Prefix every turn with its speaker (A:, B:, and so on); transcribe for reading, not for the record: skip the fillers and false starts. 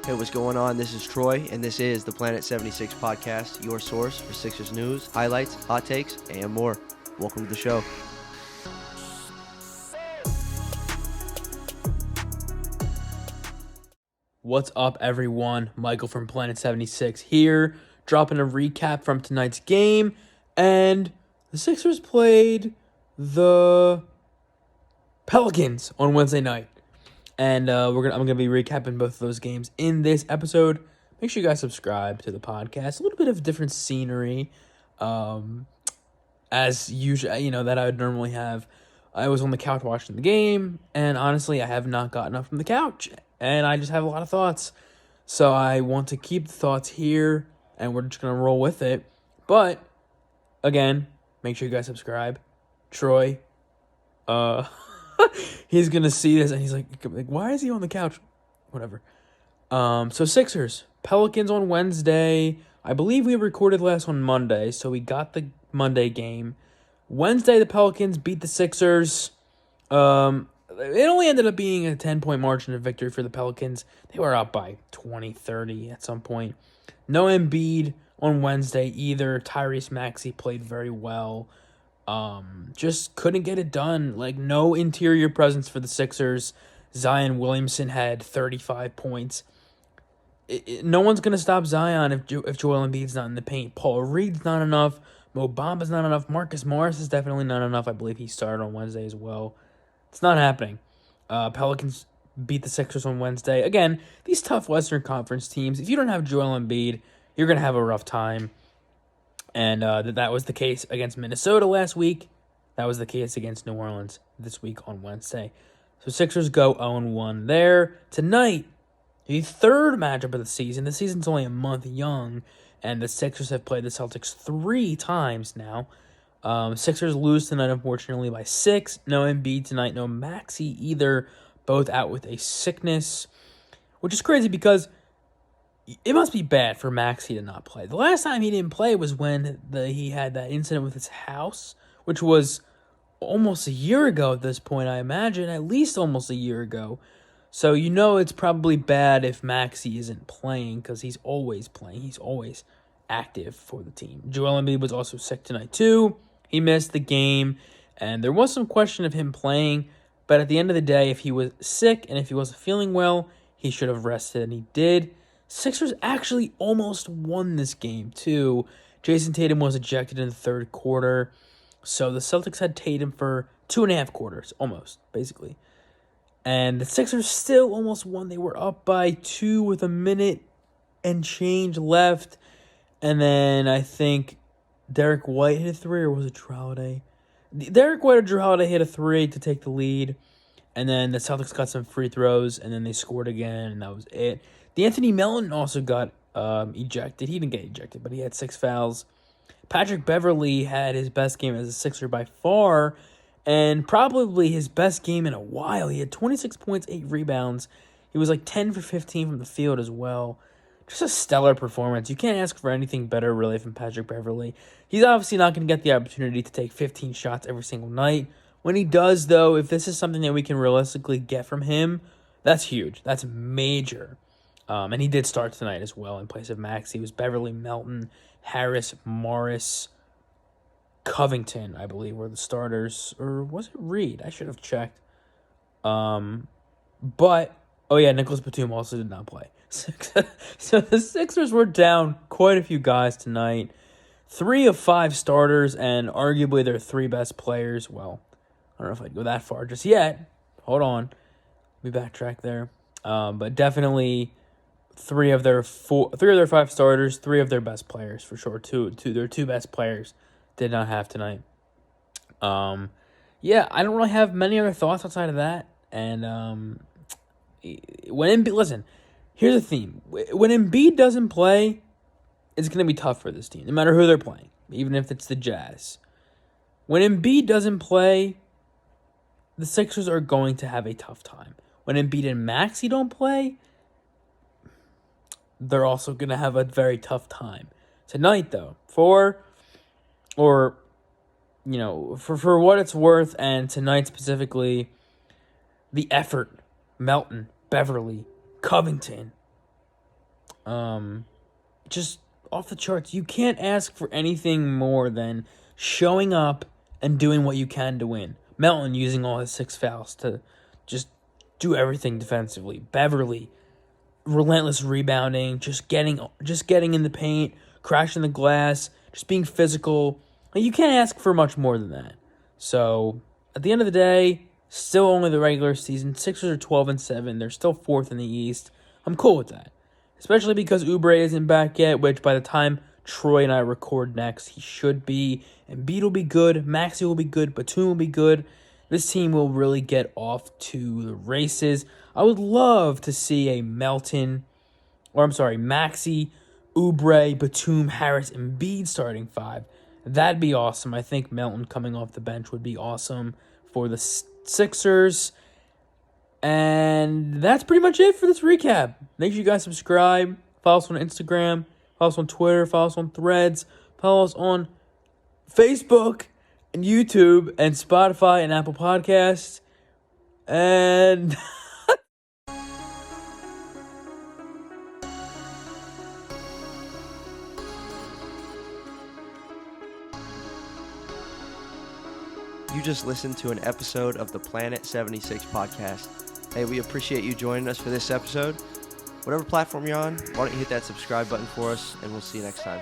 A: Hey, what's going on? This is Troy, and this is the Planet 76 podcast, your source for Sixers news, highlights, hot takes, and more. Welcome to the show.
B: What's up, everyone? Michael from Planet 76 here, dropping a recap from tonight's game. And the Sixers played the Pelicans on Wednesday night. And I'm gonna be recapping both of those games in this episode. Make sure you guys subscribe to the podcast. A little bit of different scenery, as usual, that I would normally have. I was on the couch watching the game, and honestly, I have not gotten up from the couch, and I just have a lot of thoughts. So I want to keep the thoughts here, and we're just gonna roll with it. But again, make sure you guys subscribe. Troy, he's gonna see this and he's like, why is he on the couch? Whatever. So Sixers, Pelicans on Wednesday. I believe we recorded last on Monday, so we got the Monday game. Wednesday, the Pelicans beat the Sixers. It only ended up being a 10-point margin of victory for the Pelicans. They were up by 20, 30 at some point. No Embiid on Wednesday either. Tyrese Maxey played very well. Just couldn't get it done. No interior presence for the Sixers. Zion Williamson had 35 points. No one's going to stop Zion if Joel Embiid's not in the paint. Paul Reed's not enough. Mo Bamba's not enough. Marcus Morris is definitely not enough. I believe he started on Wednesday as well. It's not happening. Pelicans beat the Sixers on Wednesday. Again, these tough Western Conference teams, if you don't have Joel Embiid, you're going to have a rough time. And that was the case against Minnesota last week. That was the case against New Orleans this week on Wednesday. So Sixers go 0-1 there. Tonight, the third matchup of the season. The season's only a month young, and the Sixers have played the Celtics 3 times now. Sixers lose tonight, unfortunately, by 6. No Embiid tonight, no Maxey either. Both out with a sickness, which is crazy because it must be bad for Maxey to not play. The last time he didn't play was when he had that incident with his house, which was almost a year ago at this point, I imagine. At least almost a year ago. So it's probably bad if Maxey isn't playing because he's always playing. He's always active for the team. Joel Embiid was also sick tonight too. He missed the game, and there was some question of him playing. But at the end of the day, if he was sick and if he wasn't feeling well, he should have rested, and he did. Sixers actually almost won this game too. Jason Tatum was ejected in the third quarter. So the Celtics had Tatum for 2.5 quarters, almost, basically. And the Sixers still almost won. They were up by 2 with a minute and change left. And then I think Derek White hit a 3, or was it Jrue Holiday? Derek White or Jrue Holiday hit a 3 to take the lead. And then the Celtics got some free throws, and then they scored again, and that was it. D'Anthony Melton also got ejected. He didn't get ejected, but he had 6 fouls. Patrick Beverley had his best game as a Sixer by far, and probably his best game in a while. He had 26 points, 8 rebounds. He was 10 for 15 from the field as well. Just a stellar performance. You can't ask for anything better, really, from Patrick Beverley. He's obviously not going to get the opportunity to take 15 shots every single night. When he does, though, if this is something that we can realistically get from him, that's huge. That's major. And he did start tonight as well in place of Maxey. It was Beverley, Melton, Harris, Morris, Covington, I believe, were the starters. Or was it Reed? I should have checked. Nicholas Batum also did not play. So the Sixers were down quite a few guys tonight. 3 of 5 starters, and arguably their 3 best players. Well, I don't know if I'd go that far just yet. Hold on. Let me backtrack there. But definitely 3 of their 5 starters, 3 of their best players for sure. Their 2 best players did not have tonight. I don't really have many other thoughts outside of that. And here's the theme. When Embiid doesn't play, it's going to be tough for this team, no matter who they're playing, even if it's the Jazz. When Embiid doesn't play, the Sixers are going to have a tough time. When Embiid and Maxey don't play, they're also going to have a very tough time. Tonight, though, for what it's worth, and tonight specifically, the effort, Melton, Beverley, Covington, Just off the charts. You can't ask for anything more than showing up and doing what you can to win. Melton using all his 6 fouls to just do everything defensively. Beverly, relentless rebounding, just getting in the paint, crashing the glass, just being physical. Like, you can't ask for much more than that. So at the end of the day, still only the regular season. Sixers are 12-7. They're still 4th in the East. I'm cool with that, especially because Oubre isn't back yet. Which by the time Troy and I record next, he should be. Embiid will be good. Maxey will be good. Batum will be good. This team will really get off to the races. I would love to see a Maxey, Oubre, Batum, Harris, Embiid starting 5. That'd be awesome. I think Melton coming off the bench would be awesome for the Sixers. And that's pretty much it for this recap. Make sure you guys subscribe. Follow us on Instagram. Follow us on Twitter. Follow us on Threads. Follow us on Facebook and YouTube and Spotify and Apple Podcasts. And
A: You just listened to an episode of the Planet 76 podcast. Hey, we appreciate you joining us for this episode. Whatever platform you're on, why don't you hit that subscribe button for us, and we'll see you next time.